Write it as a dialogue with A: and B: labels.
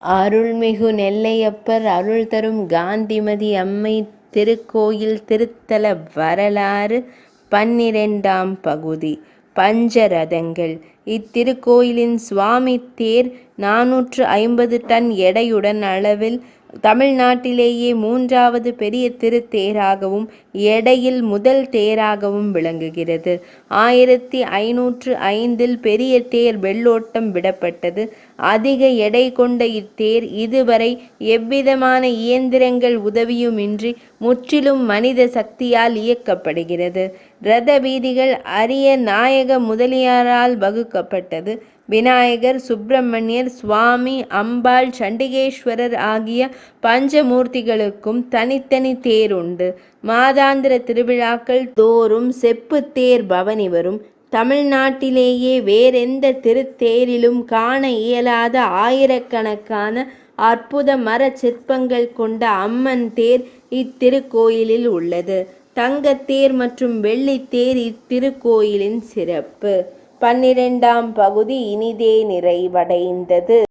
A: அருள்மிகு நெல்லையப்பர் அருள் தரும் காந்திமதி அம்மை திருக்கோயில் திருத்தல வரலாறு 12ஆம் பகுதி. பஞ்சரதங்கள். இத்திருக்கோயிலின் சுவாமி தேர் 450 டன் எடையுடன் அளவில் தமிழ்நாட்டிலேயே 3வது பெரிய திருத்தேராகவும் எடையில் முதல் தேராகவும் விளங்குகிறது. 1505 பெரிய தேர் வெள்ளோட்டம் விடப்பட்டது. அதிக எடை கொண்ட இத்தேர் இதுவரை எவ்விதமான இயந்திரங்கள் உதவியுமின்றி முற்றிலும் மனித சக்தியால் இயக்கப்படுகிறது. இரத வீதிகள் அரிய நாயக முதலியாரால் வகுக்கப்பட்டது. விநாயகர், சுப்பிரமணியர், சுவாமி, அம்பாள், சண்டிகேஸ்வரர் ஆகிய பஞ்சமூர்த்திகளுக்கும் தனித்தனி தேர் உண்டு. மாதாந்திர திருவிழாக்கள் தோறும் செப்பு தேர் பவனி வரும். தமிழ்நாட்டிலேயே வேறெந்த திருத்தேரிலும் காண இயலாத ஆயிரக்கணக்கான அற்புத மர சிற்பங்கள் கொண்ட அம்மன் தேர் இத்திருக்கோயிலில் உள்ளது. தங்கத்தேர் மற்றும் வெள்ளித்தேர் இத்திருக்கோயிலின் சிறப்பு. 12ஆம் பகுதி இனிதே நிறைவடைந்தது.